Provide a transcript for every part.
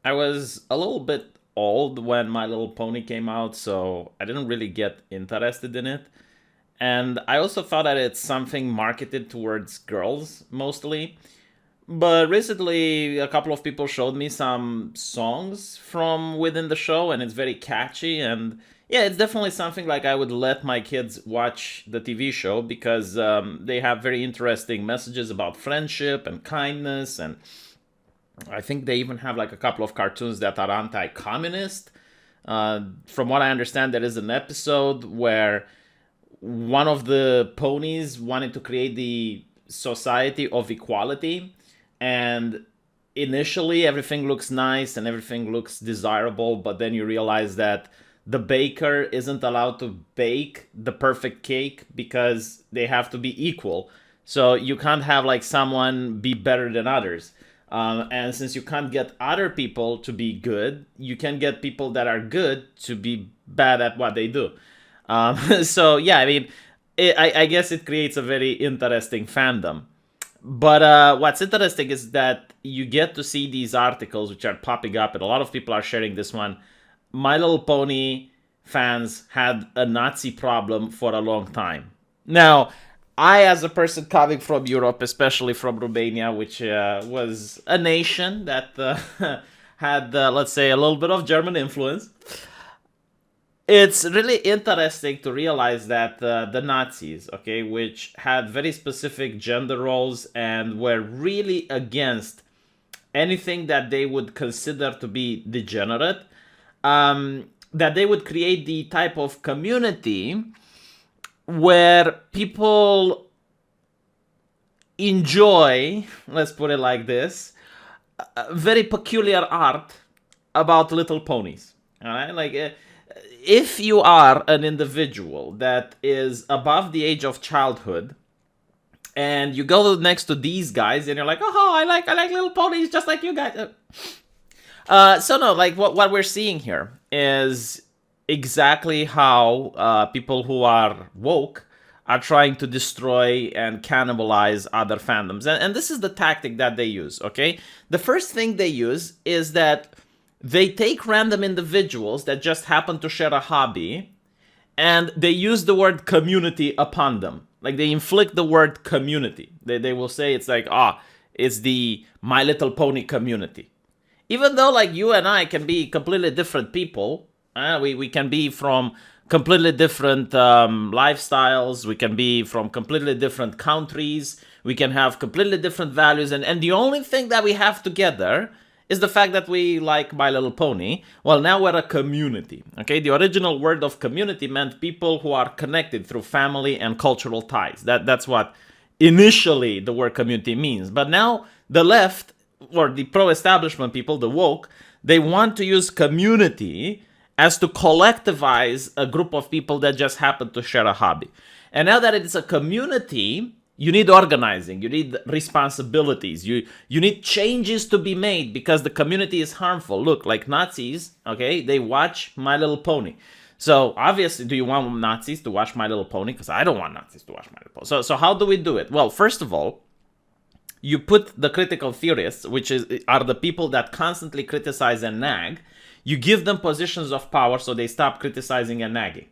I was a little bit old when My Little Pony came out, so I didn't really get interested in it. And I also thought that it's something marketed towards girls mostly. But recently, a couple of people showed me some songs from within the show, and it's very catchy. And yeah, it's definitely something like I would let my kids watch the TV show because they have very interesting messages about friendship and kindness. And I think they even have like a couple of cartoons that are anti communist. From what I understand, there is an episode where one of the ponies wanted to create the society of equality, and initially everything looks nice and everything looks desirable, but then you realize that the baker isn't allowed to bake the perfect cake because they have to be equal. So you can't have like someone be better than others. And since you can't get other people to be good, you can get people that are good to be bad at what they do. So yeah, I mean, I guess it creates a very interesting fandom. But what's interesting is that you get to see these articles which are popping up, and a lot of people are sharing this one. My Little Pony fans had a Nazi problem for a long time. Now, I, as a person coming from Europe, especially from Romania, which was a nation that had, let's say, a little bit of German influence, it's really interesting to realize that the Nazis, okay, which had very specific gender roles and were really against anything that they would consider to be degenerate, that they would create the type of community where people enjoy, let's put it like this, very peculiar art about little ponies. All right, like if you are an individual that is above the age of childhood and you go next to these guys and you're like, oh, I like little ponies just like you guys. So no, like what we're seeing here is exactly how people who are woke are trying to destroy and cannibalize other fandoms. And this is the tactic that they use, okay? The first thing they use is that they take random individuals that just happen to share a hobby and they use the word community upon them. Like they inflict the word community. They will say it's like, it's the My Little Pony community. Even though like you and I can be completely different people, we can be from completely different lifestyles, we can be from completely different countries, we can have completely different values, and the only thing that we have together is the fact that we like My Little Pony. Well, now we're a community, okay? The original word of community meant people who are connected through family and cultural ties. That's what initially the word community means. But now the left, or the pro-establishment people, the woke, they want to use community as to collectivize a group of people that just happen to share a hobby. And now that it's a community, you need organizing, you need responsibilities, you need changes to be made because the community is harmful. Look, like Nazis, okay, they watch My Little Pony. So obviously, do you want Nazis to watch My Little Pony? Because I don't want Nazis to watch My Little Pony. So how do we do it? Well, first of all, you put the critical theorists, which are the people that constantly criticize and nag, you give them positions of power so they stop criticizing and nagging.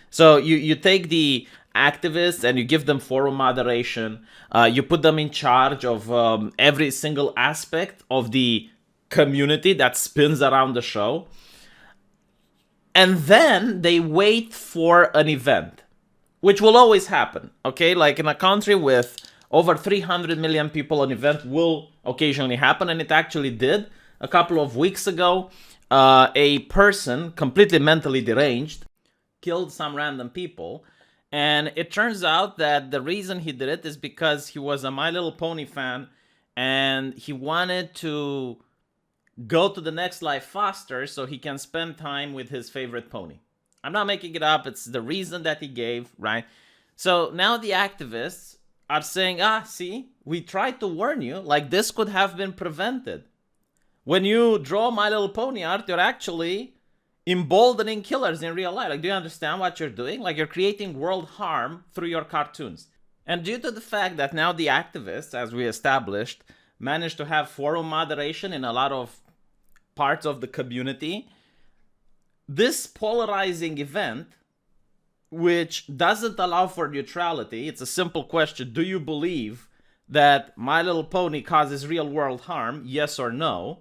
So you take the activists and you give them forum moderation. You put them in charge of every single aspect of the community that spins around the show. And then they wait for an event, which will always happen, okay? Like in a country with over 300 million people, an event will occasionally happen, and it actually did. A couple of weeks ago, a person completely mentally deranged killed some random people, and it turns out that the reason he did it is because he was a My Little Pony fan and he wanted to go to the next life faster so he can spend time with his favorite pony. I'm not making it up, it's the reason that he gave, right? So now the activists are saying, see, we tried to warn you, like this could have been prevented. When you draw My Little Pony art, you're actually emboldening killers in real life. Like, do you understand what you're doing? Like, you're creating world harm through your cartoons. And due to the fact that now the activists, as we established, managed to have forum moderation in a lot of parts of the community, this polarizing event, which doesn't allow for neutrality, it's a simple question: do you believe that My Little Pony causes real world harm? Yes or no?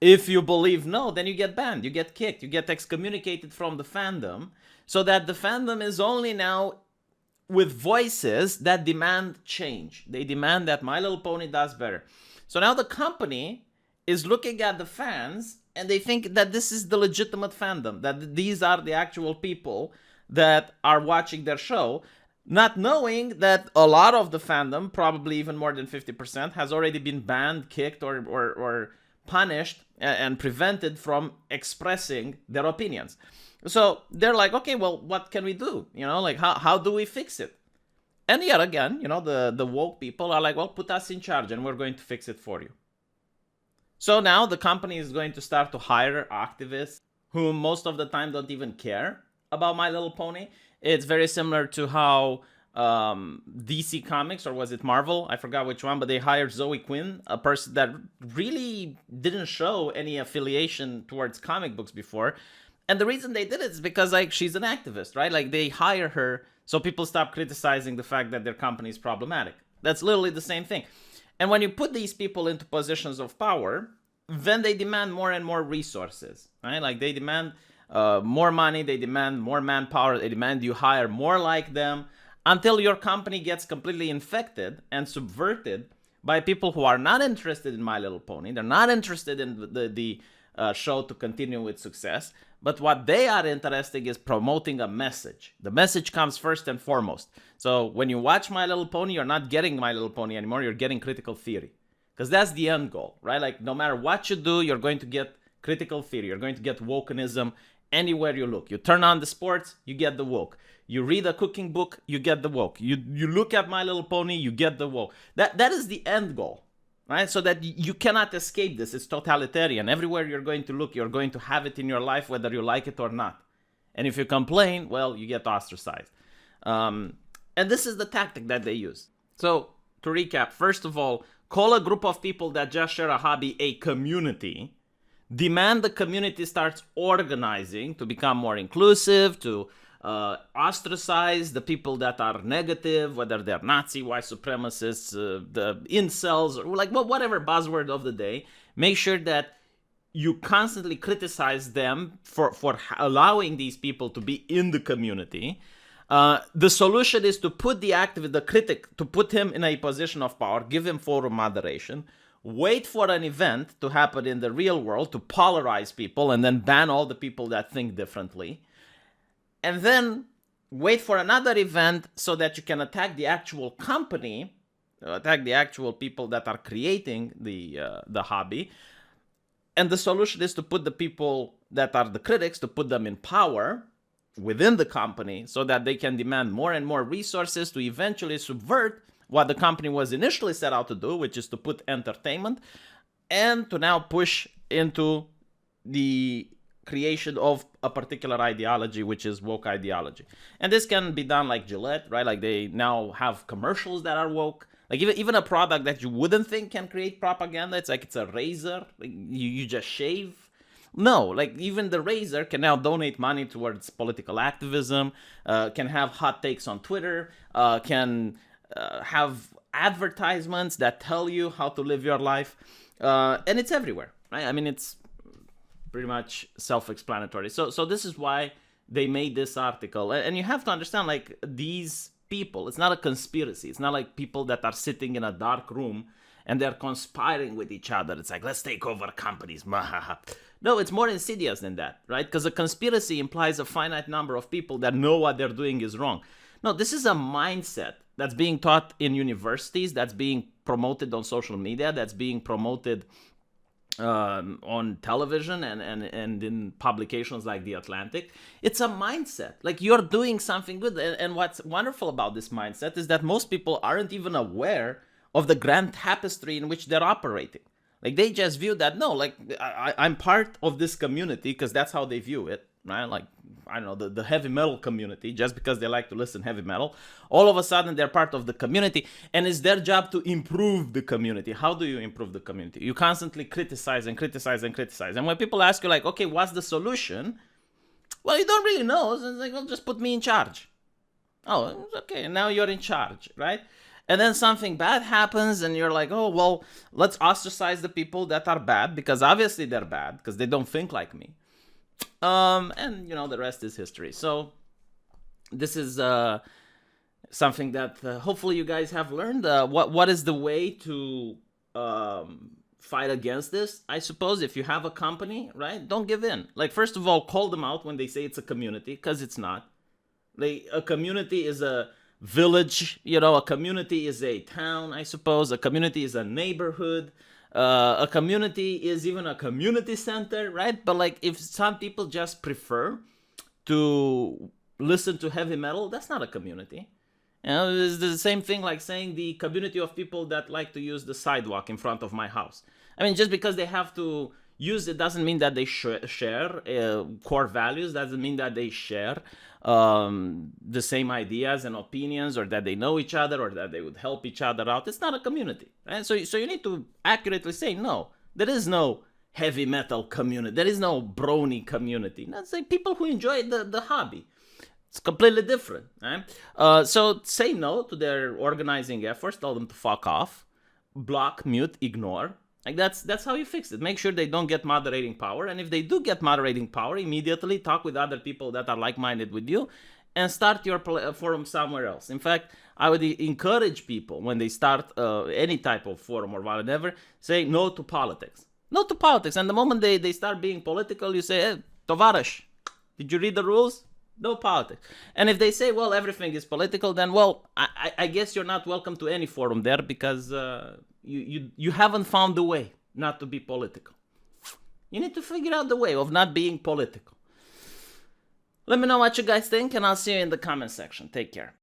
If you believe no, then you get banned, you get kicked, you get excommunicated from the fandom, so that the fandom is only now with voices that demand change. They demand that My Little Pony does better. So now the company is looking at the fans and they think that this is the legitimate fandom, that these are the actual people that are watching their show, not knowing that a lot of the fandom, probably even more than 50%, has already been banned, kicked, or punished and prevented from expressing their opinions. So they're like, okay, well, what can we do? Like, how do we fix it? And yet again, the woke people are like, well, put us in charge and we're going to fix it for you. So now the company is going to start to hire activists who most of the time don't even care about My Little Pony. It's very similar to how DC Comics, or was it Marvel? I forgot which one, but they hired Zoe Quinn, a person that really didn't show any affiliation towards comic books before. And the reason they did it is because, like, she's an activist, right? Like, they hire her so people stop criticizing the fact that their company is problematic. That's literally the same thing. And when you put these people into positions of power, then they demand more and more resources, right? Like, they demand more money, they demand more manpower, they demand you hire more like them, until your company gets completely infected and subverted by people who are not interested in My Little Pony. They're not interested in the show to continue with success, but what they are interested in is promoting a message. The message comes first and foremost. So when you watch My Little Pony, you're not getting My Little Pony anymore, you're getting critical theory. Because that's the end goal, right? Like, no matter what you do, you're going to get critical theory, you're going to get wokenism anywhere you look. You turn on the sports, you get the woke. You read a cooking book, you get the woke. You look at My Little Pony, you get the woke. That is the end goal, right? So that you cannot escape this. It's totalitarian. Everywhere you're going to look, you're going to have it in your life, whether you like it or not. And if you complain, well, you get ostracized. And this is the tactic that they use. So to recap, first of all, call a group of people that just share a hobby a community. Demand the community starts organizing to become more inclusive, to ostracize the people that are negative, whether they're Nazi, white supremacists, the incels, or like whatever buzzword of the day. Make sure that you constantly criticize them for allowing these people to be in the community. The solution is to put the activist, the critic, to put him in a position of power, give him forum moderation, wait for an event to happen in the real world to polarize people, and then ban all the people that think differently. And then wait for another event so that you can attack the actual company, attack the actual people that are creating the hobby. And the solution is to put the people that are the critics, to put them in power within the company so that they can demand more and more resources to eventually subvert what the company was initially set out to do, which is to put entertainment, and to now push into the creation of a particular ideology, which is woke ideology. And this can be done like Gillette, right? Like, they now have commercials that are woke. Like, even a product that you wouldn't think can create propaganda, it's like it's a razor, like you just shave. No, like, even the razor can now donate money towards political activism, can have hot takes on Twitter, can have advertisements that tell you how to live your life, and it's everywhere, right? I mean, it's pretty much self-explanatory. So this is why they made this article. And you have to understand, like, these people, it's not a conspiracy. It's not like people that are sitting in a dark room and they're conspiring with each other. It's like, let's take over companies. No, it's more insidious than that, right? Because a conspiracy implies a finite number of people that know what they're doing is wrong. No, this is a mindset that's being taught in universities, that's being promoted on social media, that's being promoted on television and in publications like The Atlantic. It's a mindset. Like, you're doing something good. And what's wonderful about this mindset is that most people aren't even aware of the grand tapestry in which they're operating. Like, they just view that, no, like, I'm part of this community, because that's how they view it, right? Like, I don't know, the heavy metal community, just because they like to listen heavy metal, all of a sudden they're part of the community, and it's their job to improve the community. How do you improve the community? You constantly criticize and criticize and criticize. And when people ask you like, okay, what's the solution? Well, you don't really know. So it's like, well, just put me in charge. Oh, okay, now you're in charge, right? And then something bad happens and you're like, oh, well, let's ostracize the people that are bad, because obviously they're bad because they don't think like me. And, you know, the rest is history. So this is something that hopefully you guys have learned. What is the way to fight against this? I suppose if you have a company, right, don't give in. Like, first of all, call them out when they say it's a community, because it's not. A community is a village, you know, a community is a town, I suppose. A community is a neighborhood. A community is even a community center, right? But like, if some people just prefer to listen to heavy metal, that's not a community. You know, it's the same thing like saying the community of people that like to use the sidewalk in front of my house. I mean, just because they have to use it doesn't mean that they share core values, doesn't mean that they share the same ideas and opinions, or that they know each other, or that they would help each other out. It's not a community, right? So you need to accurately say, no, there is no heavy metal community, there is no brony community. That's like people who enjoy the hobby. It's completely different, right? So say no to their organizing efforts, tell them to fuck off, block, mute, ignore. Like that's how you fix it. Make sure they don't get moderating power, and if they do get moderating power, immediately talk with other people that are like-minded with you, and start your forum somewhere else. In fact, I would encourage people when they start any type of forum or whatever, say no to politics. No to politics. And the moment they start being political, you say, hey, Tovarish, did you read the rules? No politics. And if they say, well, everything is political, then, well, I guess you're not welcome to any forum there, because you haven't found the way not to be political. You need to figure out the way of not being political. Let me know what you guys think, and I'll see you in the comment section. Take care.